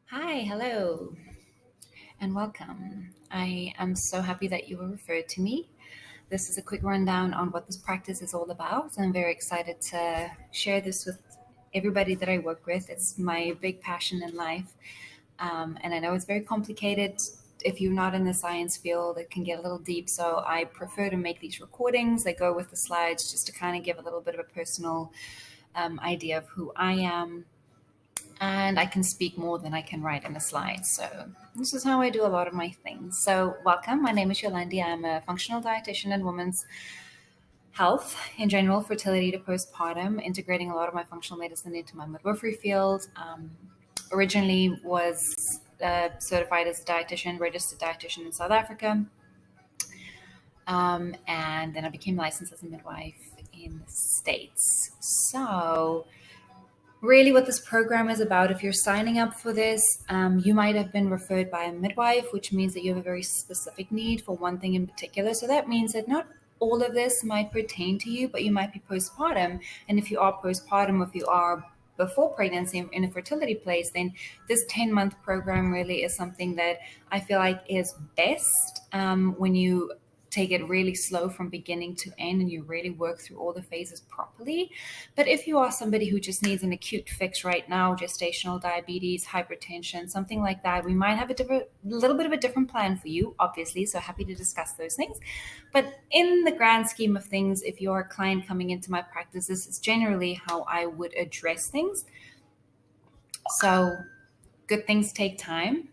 Hi, hello, and welcome. I am so happy that you were referred to me. This is a quick rundown on what this practice is all about. I'm very excited to share this with everybody that I work with. It's my big passion in life. And I know it's very complicated. If you're not in the science field, it can get a little deep. So I prefer to make these recordings. They go with the slides just to kind of give a little bit of a personal idea of who I am, and I can speak more than I can write in a slide. So this is how I do a lot of my things. So welcome. My name is Yolandi. I'm a functional dietitian in women's health in general, fertility to postpartum, integrating a lot of my functional medicine into my midwifery field. Originally was certified as a dietitian, registered dietitian in South Africa. And then I became licensed as a midwife in the States. So really what this program is about, if you're signing up for this, you might have been referred by a midwife, which means that you have a very specific need for one thing in particular. So that means that not all of this might pertain to you, but you might be postpartum. And if you are postpartum, if you are before pregnancy in a fertility place, then this 10-month program really is something that I feel like is best when you take it really slow from beginning to end and you really work through all the phases properly. But if you are somebody who just needs an acute fix right now, gestational diabetes, hypertension, something like that, we might have little bit of a different plan for you, obviously. So happy to discuss those things. But in the grand scheme of things, if you're a client coming into my practice, this is generally how I would address things. So good things take time.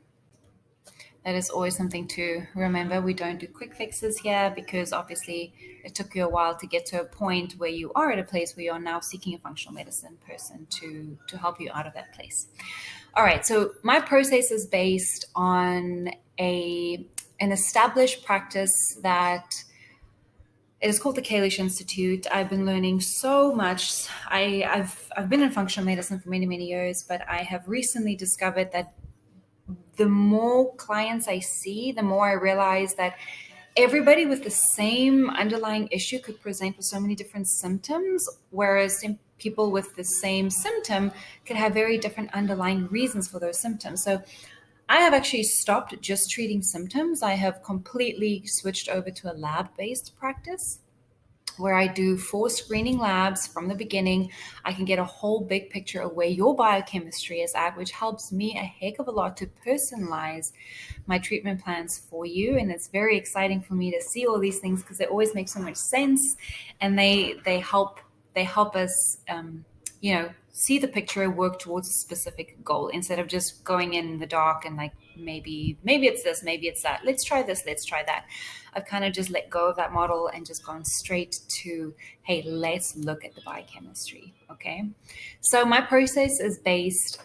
That is always something to remember. We don't do quick fixes here because obviously it took you a while to get to a point where you are at a place where you're now seeking a functional medicine person to help you out of that place. All right, so my process is based on an established practice that it is called the Kalish Institute. I've been learning so much. I've been in functional medicine for many, many years, but I have recently discovered that the more clients I see, the more I realize that everybody with the same underlying issue could present with so many different symptoms, whereas people with the same symptom could have very different underlying reasons for those symptoms. So I have actually stopped just treating symptoms. I have completely switched over to a lab based practice where I do 4 screening labs from the beginning. I can get a whole big picture of where your biochemistry is at, which helps me a heck of a lot to personalize my treatment plans for you. And it's very exciting for me to see all these things because they always make so much sense, and they help us see the picture, work towards a specific goal instead of just going in the dark and like maybe it's this, maybe it's that, let's try this, let's try that. I've kind of just let go of that model and just gone straight to, hey, let's look at the biochemistry. Okay, so my process is based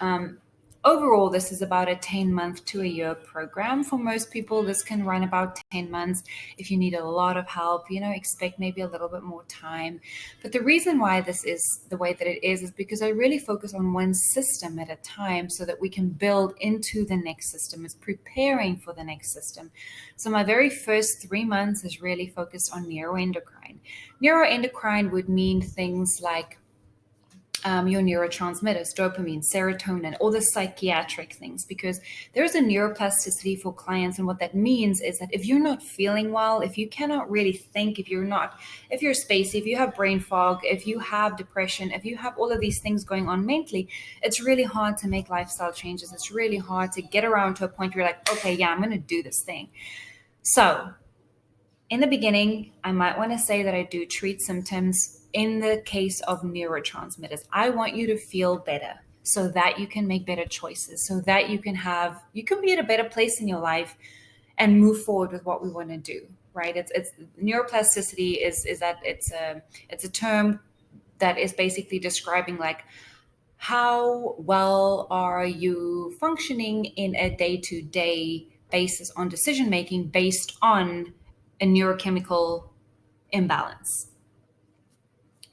overall, this is about a 10-month to a year program. For most people, this can run about 10 months. If you need a lot of help, expect maybe a little bit more time. But the reason why this is the way that it is because I really focus on one system at a time so that we can build into the next system. It's preparing for the next system. So my very first 3 months is really focused on neuroendocrine. Neuroendocrine would mean things like your neurotransmitters, dopamine, serotonin, all the psychiatric things, because there's a neuroplasticity for clients. And what that means is that if you're not feeling well, if you cannot really think, if you're spacey, if you have brain fog, if you have depression, if you have all of these things going on mentally, it's really hard to make lifestyle changes. It's really hard to get around to a point where you're like, okay, yeah, I'm going to do this thing. So in the beginning, I might want to say that I do treat symptoms in the case of neurotransmitters. I want you to feel better so that you can make better choices, so that you can be at a better place in your life and move forward with what we want to do, right? It's neuroplasticity is that it's a term that is basically describing like how well are you functioning in a day-to-day basis on decision making based on a neurochemical imbalance.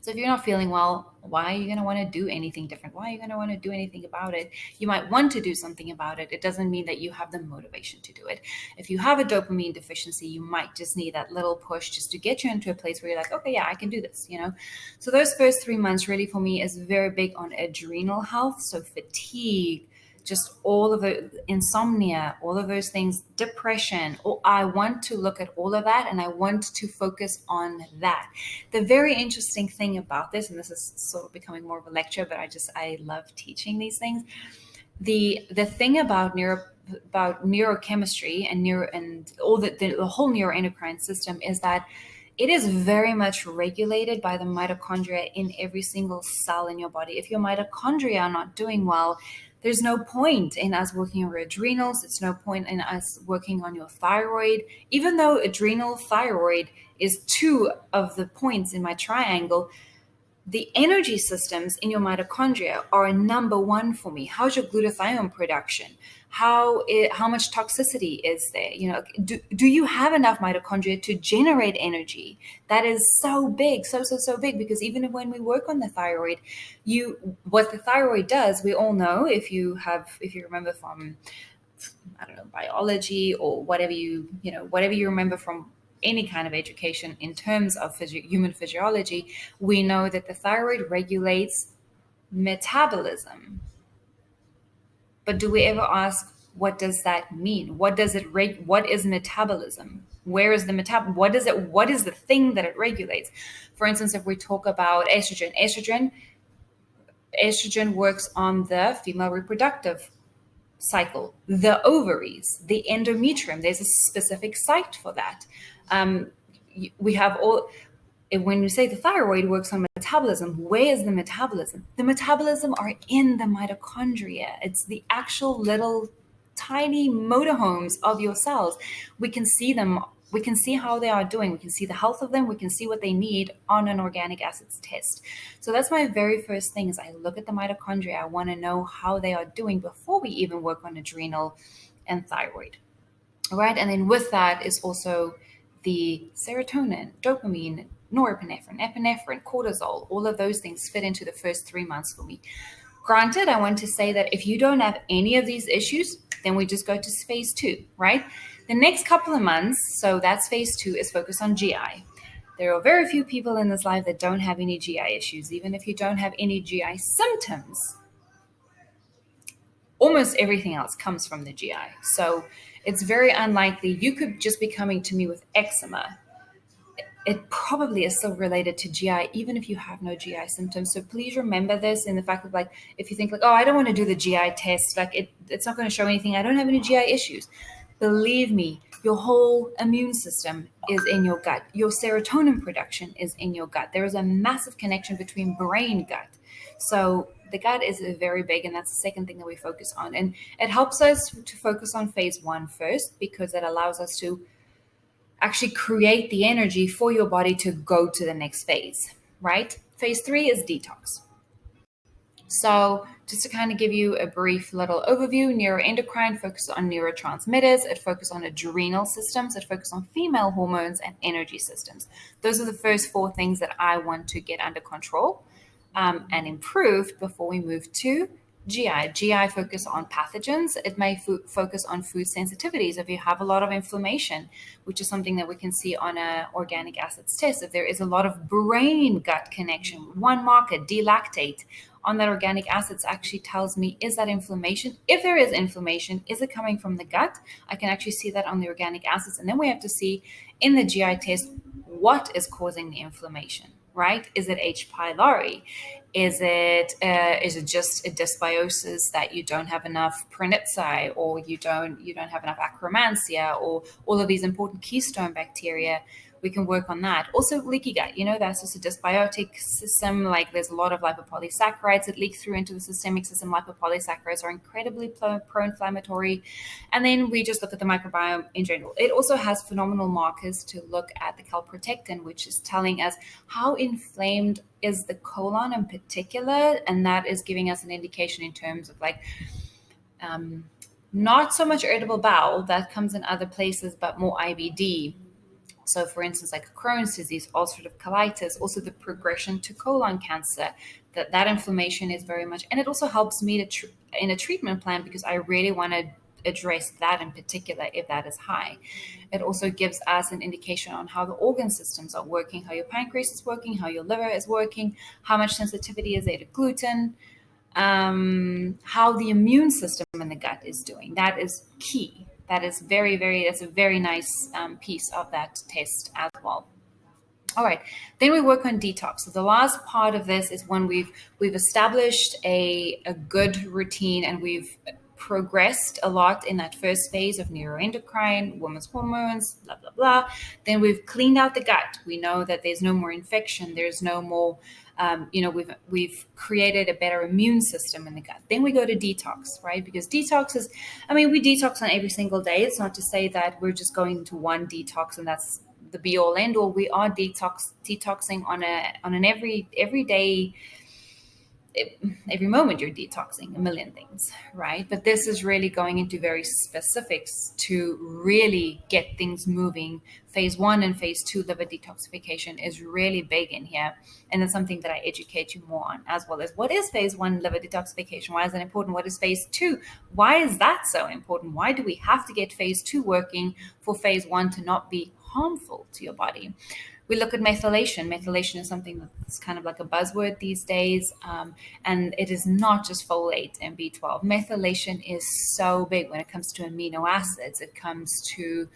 So if you're not feeling well, why are you going to want to do anything different? Why are you going to want to do anything about it? You might want to do something about it. It doesn't mean that you have the motivation to do it. If you have a dopamine deficiency, you might just need that little push just to get you into a place where you're like, okay, yeah, I can do this. So those first 3 months really for me is very big on adrenal health. So fatigue, just all of the insomnia, all of those things, depression. I want to look at all of that, and I want to focus on that. The very interesting thing about this, and this is sort of becoming more of a lecture, but I love teaching these things. The thing about neurochemistry and all the whole neuroendocrine system is that it is very much regulated by the mitochondria in every single cell in your body. If your mitochondria are not doing well, there's no point in us working on your adrenals. It's no point in us working on your thyroid. Even though adrenal thyroid is two of the points in my triangle, the energy systems in your mitochondria are number one for me. How's your glutathione production? How much toxicity is there? Do you have enough mitochondria to generate energy? That is so big, so big, because even when we work on the thyroid, what the thyroid does, we all know, if you remember from, I don't know, biology or whatever whatever you remember from any kind of education in terms of human physiology, we know that the thyroid regulates metabolism. But do we ever ask, what does that mean? What is metabolism? Where is the what is the thing that it regulates? For instance, if we talk about estrogen works on the female reproductive cycle, the ovaries, the endometrium. There's a specific site for that. We have all. When you say the thyroid works on metabolism, where is the metabolism? The metabolism are in the mitochondria. It's the actual little tiny motorhomes of your cells. We can see them. We can see how they are doing. We can see the health of them. We can see what they need on an organic acids test. So that's my very first thing, is I look at the mitochondria. I want to know how they are doing before we even work on adrenal and thyroid. All right. And then with that is also the serotonin, dopamine, norepinephrine, epinephrine, cortisol. All of those things fit into the first 3 months for me. Granted, I want to say that if you don't have any of these issues, then we just go to phase 2, right? The next couple of months, so that's phase 2, is focused on GI. There are very few people in this life that don't have any GI issues. Even if you don't have any GI symptoms, almost everything else comes from the GI. So it's very unlikely. You could just be coming to me with eczema. It probably is still related to GI, even if you have no GI symptoms. So please remember this, in the fact of, if you think oh, I don't want to do the GI test, it's not going to show anything. I don't have any GI issues. Believe me, your whole immune system is in your gut. Your serotonin production is in your gut. There is a massive connection between brain gut. So the gut is very big, and that's the second thing that we focus on. And it helps us to focus on phase 1 first, because it allows us to actually create the energy for your body to go to the next phase, right? Phase 3 is detox. So just to kind of give you a brief little overview, neuroendocrine focuses on neurotransmitters. It focuses on adrenal systems. It focuses on female hormones and energy systems. Those are the first 4 things that I want to get under control and improved before we move to GI. GI focus on pathogens. It may focus on food sensitivities. If you have a lot of inflammation, which is something that we can see on an organic acids test, if there is a lot of brain-gut connection, one marker, D-lactate, on that organic acids actually tells me, is that inflammation? If there is inflammation, is it coming from the gut? I can actually see that on the organic acids. And then we have to see in the GI test, what is causing the inflammation, right? Is it H. pylori? Is it just a dysbiosis that you don't have enough Pranitsi, or you don't have enough Akkermansia, or all of these important keystone bacteria? We can work on that. Also, leaky gut, that's just a dysbiotic system. There's a lot of lipopolysaccharides that leak through into the systemic system. Lipopolysaccharides are incredibly pro-inflammatory. And then we just look at the microbiome in general. It also has phenomenal markers to look at the calprotectin, which is telling us how inflamed is the colon in particular. And that is giving us an indication in terms of not so much irritable bowel, that comes in other places, but more IBD. So for instance, Crohn's disease, ulcerative colitis, also the progression to colon cancer, that inflammation is very much, and it also helps me in a treatment plan, because I really want to address that in particular if that is high. It also gives us an indication on how the organ systems are working, how your pancreas is working, how your liver is working, how much sensitivity is there to gluten. how the immune system in the gut is doing. That is key. That is that's a very nice piece of that test as well. All right, then we work on detox. So the last part of this is when we've established a good routine and we've progressed a lot in that first phase of neuroendocrine, women's hormones, blah blah blah. Then we've cleaned out the gut. We know that there's no more infection. There's no more we've created a better immune system in the gut. Then we go to detox, right? Because detox is, we detox on every single day. It's not to say that we're just going to one detox and that's the be all end all. We are detoxing on an everyday, every moment you're detoxing a million things, right? But this is really going into very specifics to really get things moving. Phase 1 and phase 2 liver detoxification is really big in here, and it's something that I educate you more on, as well as what is phase 1 liver detoxification, why is that important, what is phase 2, why is that so important, why do we have to get phase 2 working for phase 1 to not be harmful to your body. We look at methylation. Methylation is something that's kind of like a buzzword these days, and it is not just folate and B12. Methylation is so big when it comes to amino acids. It comes to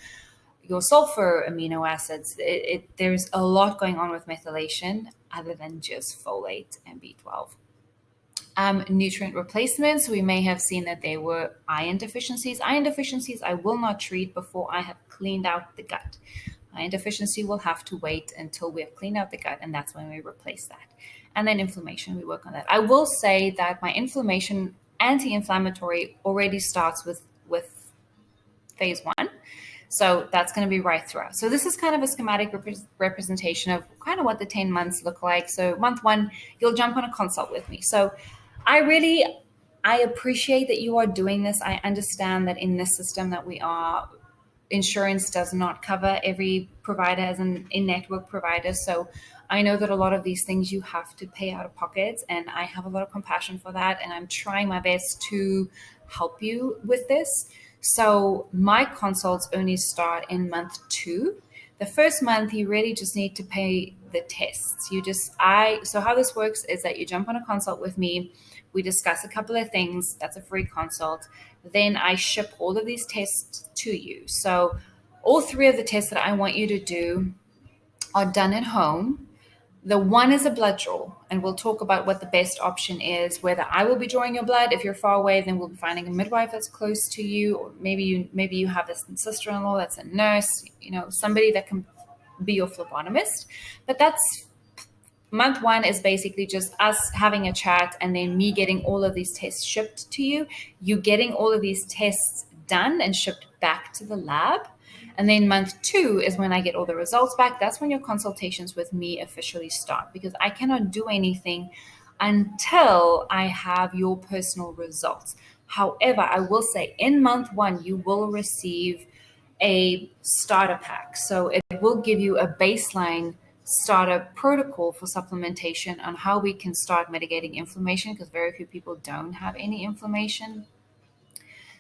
your sulfur amino acids. There's a lot going on with methylation other than just folate and B12. Nutrient replacements, we may have seen that there were iron deficiencies. Iron deficiencies I will not treat before I have cleaned out the gut. Iron deficiency will have to wait until we have cleaned out the gut, and that's when we replace that. And then inflammation, we work on that. I will say that my inflammation anti-inflammatory already starts with phase 1. So that's going to be right throughout. So this is kind of a schematic representation of kind of what the 10 months look like. So month 1, you'll jump on a consult with me. So I appreciate that you are doing this. I understand that in this system that we are, insurance does not cover every provider as an in-network provider. So I know that a lot of these things you have to pay out of pocket, and I have a lot of compassion for that. And I'm trying my best to help you with this. So my consults only start in month 2. The first month, you really just need to pay the tests. So how this works is that you jump on a consult with me. We discuss a couple of things. That's a free consult. Then I ship all of these tests to you. So all 3 of the tests that I want you to do are done at home. The one is a blood draw, and we'll talk about what the best option is, whether I will be drawing your blood. If you're far away, then we'll be finding a midwife that's close to you, or maybe you have a sister-in-law that's a nurse, somebody that can be your phlebotomist. But that's month 1 is basically just us having a chat and then me getting all of these tests shipped to you, you getting all of these tests done and shipped back to the lab. And then month 2 is when I get all the results back. That's when your consultations with me officially start, because I cannot do anything until I have your personal results. However, I will say in month 1, you will receive a starter pack. So it will give you a baseline starter protocol for supplementation on how we can start mitigating inflammation, because very few people don't have any inflammation.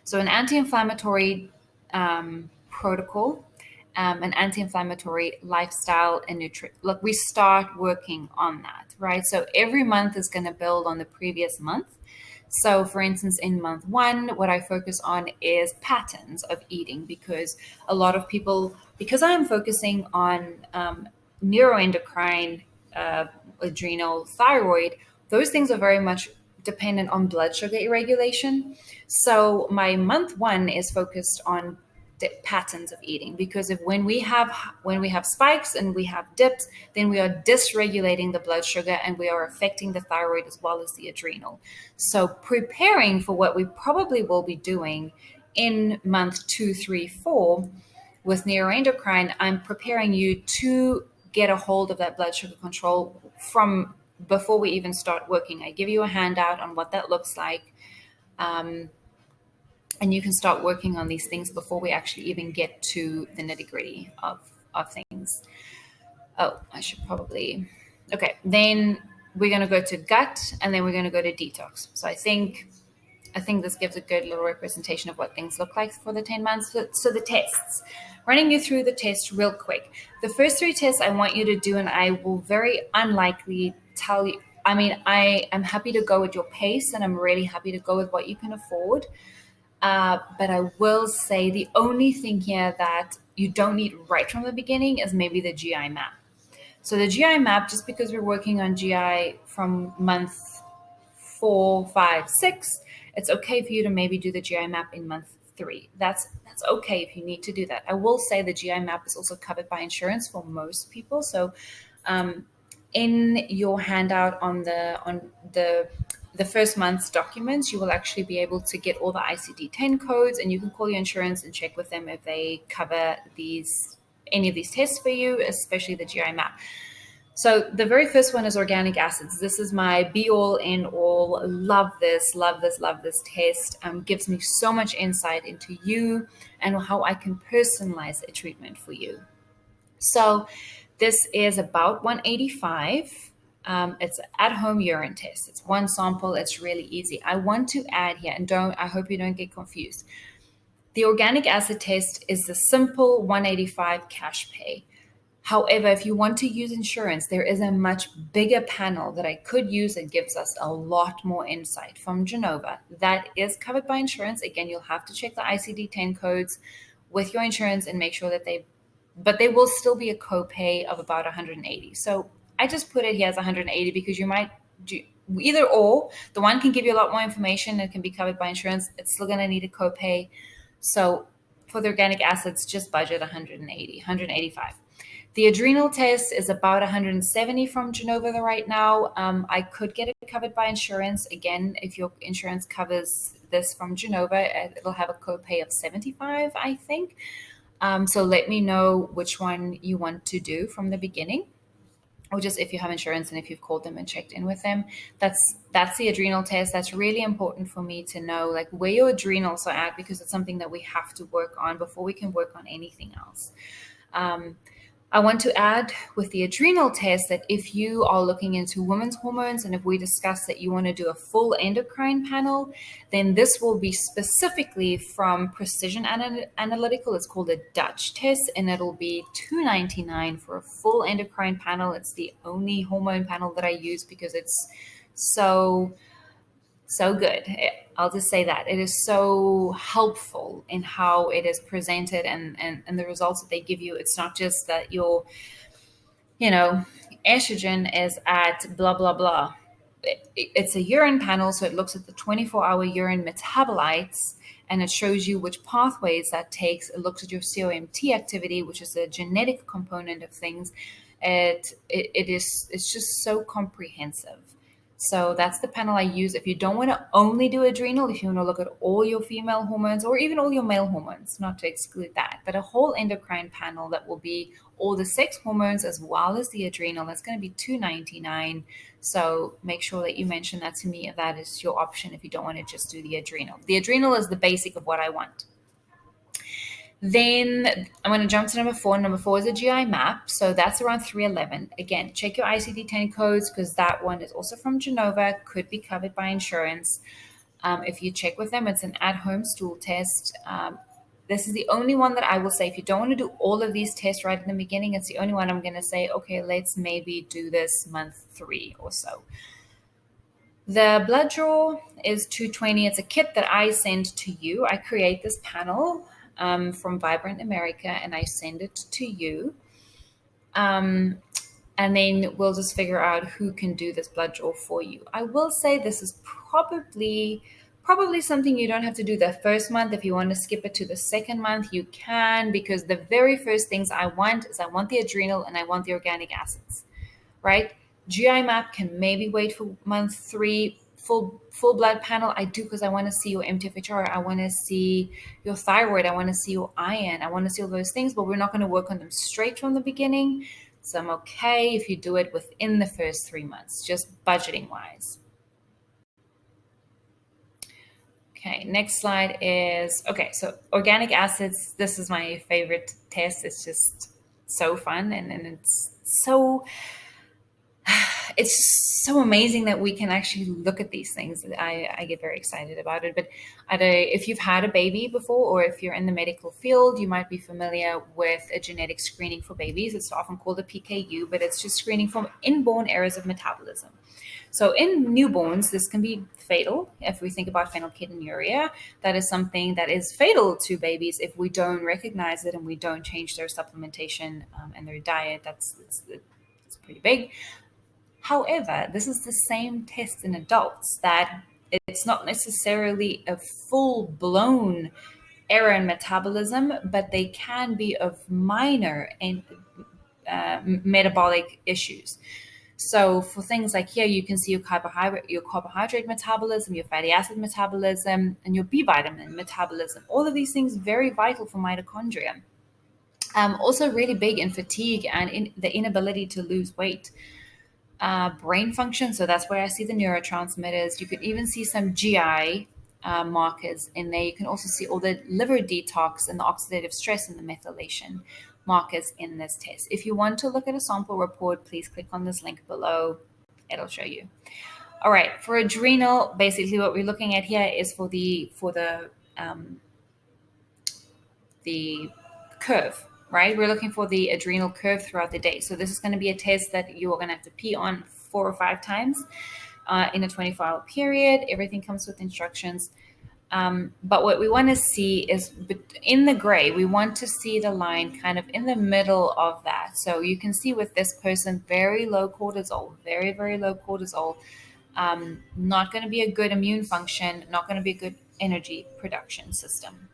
So an anti-inflammatory protocol, an anti-inflammatory lifestyle and nutrition. Look, we start working on that, right? So every month is going to build on the previous month. So for instance, in month 1, what I focus on is patterns of eating, because a lot of people, because I am focusing on neuroendocrine, adrenal, thyroid, those things are very much dependent on blood sugar irregulation. So my month 1 is focused on patterns of eating, because when we have spikes and we have dips, then we are dysregulating the blood sugar and we are affecting the thyroid as well as the adrenal. So preparing for what we probably will be doing in month 2, 3, 4 with neuroendocrine, I'm preparing you to get a hold of that blood sugar control from before we even start working. I give you a handout on what that looks like. And you can start working on these things before we actually even get to the nitty-gritty of things. Oh, I should probably... Okay, then we're going to go to gut, and then we're going to go to detox. So I think this gives a good little representation of what things look like for the 10 months. So the tests. Running you through the tests real quick. The first 3 tests I want you to do, and I will very unlikely tell you... I mean, I am happy to go at your pace, and I'm really happy to go with what you can afford. But I will say the only thing here that you don't need right from the beginning is maybe the GI map. So the GI map, just because we're working on GI from month 4, 5, 6, it's okay for you to maybe do the GI map in month 3. That's okay if you need to do that. I will say the GI map is also covered by insurance for most people. So um, in your handout on the first month's documents, you will actually be able to get all the ICD-10 codes, and you can call your insurance and check with them if they cover any of these tests for you, especially the GI map. So the very first one is organic acids. This is my be all end all. Love this, love this, love this test. Gives me so much insight into you and how I can personalize a treatment for you. So this is about 185. It's at-home urine test. It's one sample. It's really easy. I want to add here, and I hope you don't get confused. The organic acid test is the simple 185 cash pay. However, if you want to use insurance, there is a much bigger panel that I could use that gives us a lot more insight from Genova. That is covered by insurance. Again, you'll have to check the ICD-10 codes with your insurance and make sure that but they will still be a copay of about 180. So I just put it here as 180 because you might do either or. The one can give you a lot more information and can be covered by insurance. It's still going to need a copay. So for the organic acids, just budget 180, 185. The adrenal test is about 170 from Genova right now. I could get it covered by insurance. Again, if your insurance covers this from Genova, it'll have a copay of 75, I think. So let me know which one you want to do from the beginning, or just if you have insurance and if you've called them and checked in with them. That's the adrenal test. That's really important for me to know, like, where your adrenals are at, because it's something that we have to work on before we can work on anything else. I want to add with the adrenal test that if you are looking into women's hormones, and if we discuss that you want to do a full endocrine panel, then this will be specifically from Precision Analytical. It's called a Dutch test, and it'll be $299 for a full endocrine panel. It's the only hormone panel that I use because it's so good. I'll just say that it is so helpful in how it is presented and the results that they give you. It's not just that your estrogen is at blah blah blah. It's a urine panel, so it looks at the 24-hour urine metabolites, and it shows you which pathways that takes. It looks at your COMT activity, which is a genetic component of things. It's just so comprehensive. So that's the panel I use. If you don't want to only do adrenal, if you want to look at all your female hormones or even all your male hormones, not to exclude that, but a whole endocrine panel that will be all the sex hormones as well as the adrenal, that's going to be $299. So make sure that you mention that to me if that is your option, if you don't want to just do the adrenal. The adrenal is the basic of what I want. Then I'm going to jump to number 4. Number 4 is a GI map. So that's around 311. Again, check your ICD-10 codes because that one is also from Genova, could be covered by insurance. If you check with them, it's an at-home stool test. This is the only one that I will say, if you don't want to do all of these tests right in the beginning, it's the only one I'm going to say, okay, let's maybe do this month 3 or so. The blood draw is $220. It's a kit that I send to you. I create this panel from Vibrant America, and I send it to you. And then we'll just figure out who can do this blood draw for you. I will say this is probably something you don't have to do the first month. If you want to skip it to the second month, you can, because the very first things I want the adrenal and I want the organic acids, right? GI map can maybe wait for month 3. Full blood panel I do because I want to see your MTHFR, I want to see your thyroid, I want to see your iron, I want to see all those things, but we're not going to work on them straight from the beginning. So I'm okay if you do it within the first 3 months, just budgeting wise. Okay, next slide is, okay, so organic acids. This is my favorite test. It's just so fun, and it's so it's so amazing that we can actually look at these things. I get very excited about it. But if you've had a baby before, or if you're in the medical field, you might be familiar with a genetic screening for babies. It's often called a PKU, but it's just screening for inborn errors of metabolism. So in newborns, this can be fatal. If we think about phenylketonuria, that is something that is fatal to babies if we don't recognize it and we don't change their supplementation and their diet. It's pretty big. However, this is the same test in adults, that it's not necessarily a full-blown error in metabolism, but they can be of minor and metabolic issues. So for things like here, you can see your carbohydrate metabolism, your fatty acid metabolism, and your B vitamin metabolism. All of these things very vital for mitochondria. Also really big in fatigue and in the inability to lose weight. Brain function, so that's where I see the neurotransmitters. You could even see some GI markers in there. You can also see all the liver detox and the oxidative stress and the methylation markers in this test. If you want to look at a sample report, please click on this link below. It'll show you. All right, for adrenal, basically what we're looking at here is for the curve, right? We're looking for the adrenal curve throughout the day. So this is going to be a test that you're going to have to pee on 4 or 5 times in a 24-hour period. Everything comes with instructions. But what we want to see is in the gray, we want to see the line kind of in the middle of that. So you can see with this person, very low cortisol, very, very low cortisol, not going to be a good immune function, not going to be a good energy production system.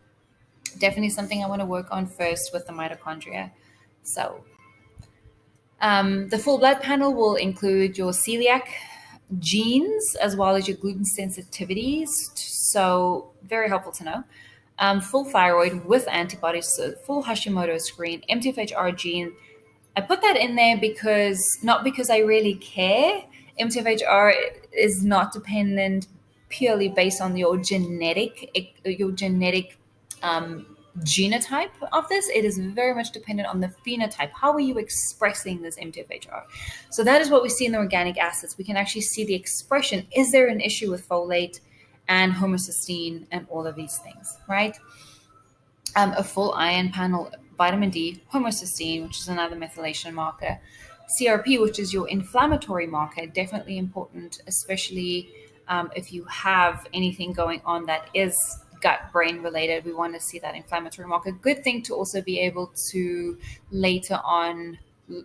Definitely something I want to work on first with the mitochondria. So the full blood panel will include your celiac genes as well as your gluten sensitivities. So very helpful to know. Full thyroid with antibodies, so full Hashimoto screen, MTHFR gene. I put that in there not because I really care. MTHFR is not dependent purely based on your genetic genotype of this. It is very much dependent on the phenotype. How are you expressing this MTHFR? So that is what we see in the organic acids. We can actually see the expression. Is there an issue with folate and homocysteine and all of these things, right? A full iron panel, vitamin D, homocysteine, which is another methylation marker, CRP, which is your inflammatory marker, definitely important, especially if you have anything going on that is gut-brain related. We want to see that inflammatory marker. Good thing to also be able to later on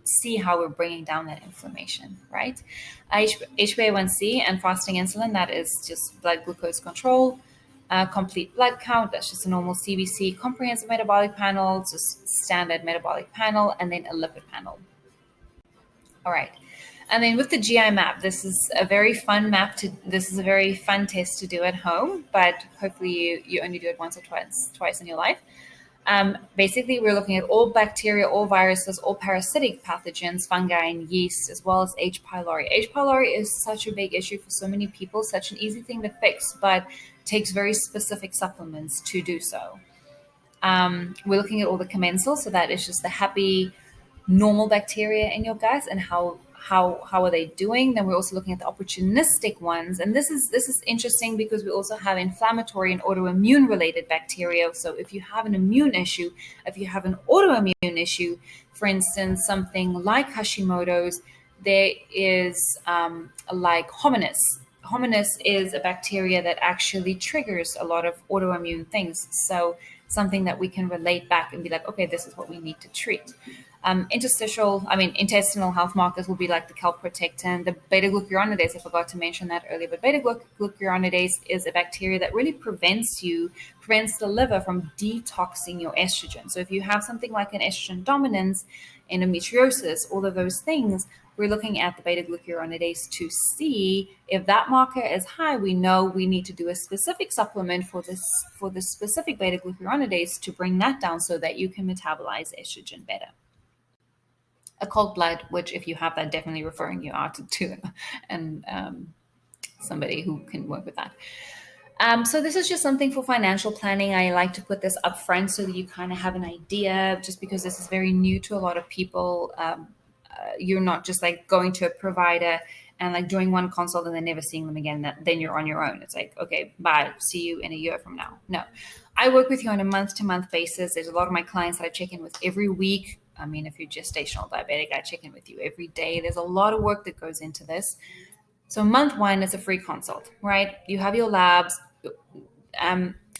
see how we're bringing down that inflammation, right? HbA1c and fasting insulin, that is just blood glucose control. Complete blood count, that's just a normal CBC. Comprehensive metabolic panel, just standard metabolic panel, and then a lipid panel. All right. And then with the GI map, this is a very fun this is a very fun test to do at home, but hopefully you only do it once or twice in your life. Basically, we're looking at all bacteria, all viruses, all parasitic pathogens, fungi and yeast, as well as H. pylori. H. pylori is such a big issue for so many people, such an easy thing to fix, but takes very specific supplements to do so. We're looking at all the commensals, so that is just the happy, normal bacteria in your gut and how are they doing. Then we're also looking at the opportunistic ones, and this is interesting because we also have inflammatory and autoimmune related bacteria. So if you have an immune issue, if you have an autoimmune issue, for instance something like Hashimoto's, there is like hominis. Hominis is a bacteria that actually triggers a lot of autoimmune things, so something that we can relate back and be like, okay, this is what we need to treat. Intestinal health markers will be like the calprotectin, the beta-glucuronidase. I forgot to mention that earlier, but beta-glucuronidase is a bacteria that really prevents the liver from detoxing your estrogen. So if you have something like an estrogen dominance, endometriosis, all of those things, we're looking at the beta-glucuronidase to see if that marker is high. We know we need to do a specific supplement for this specific beta-glucuronidase to bring that down so that you can metabolize estrogen better. Occult blood, which if you have that, definitely referring you out to somebody who can work with that. So this is just something for financial planning. I like to put this up front so that you kind of have an idea, just because this is very new to a lot of people. You're not just like going to a provider and like doing one consult and then never seeing them again, then you're on your own. It's like, okay, bye, see you in a year from now. No, I work with you on a month-to-month basis. There's a lot of my clients that I check in with every week. I mean, if you're gestational diabetic, I check in with you every day. There's a lot of work that goes into this. So month one is a free consult, right? You have your labs.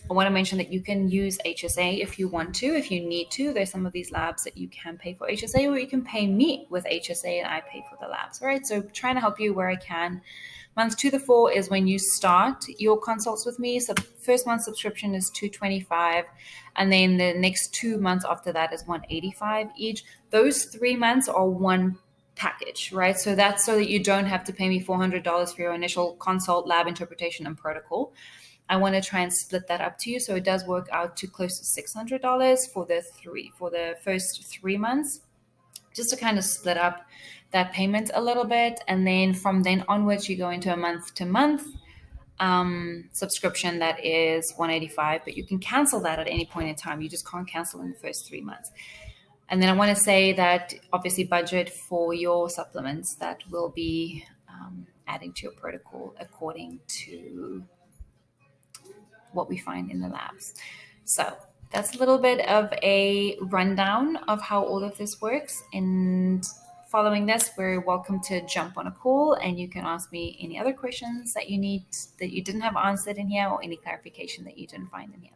I want to mention that you can use HSA if you want to, if you need to. There's some of these labs that you can pay for HSA, or you can pay me with HSA and I pay for the labs, right? So trying to help you where I can. Months 2 to 4 is when you start your consults with me. So first month subscription is $225, and then the next 2 months after that is $185 each. Those 3 months are one package, right? So that's so that you don't have to pay me $400 for your initial consult, lab interpretation, and protocol. I want to try and split that up to you, so it does work out to close to $600 for the first 3 months, just to kind of split up that payment a little bit. And then from then onwards, you go into a month-to-month subscription that is $185, but you can cancel that at any point in time. You just can't cancel in the first 3 months. And then I want to say that obviously budget for your supplements that will be adding to your protocol according to what we find in the labs. So that's a little bit of a rundown of how all of this works. And following this, we're welcome to jump on a call, and you can ask me any other questions that you need that you didn't have answered in here, or any clarification that you didn't find in here.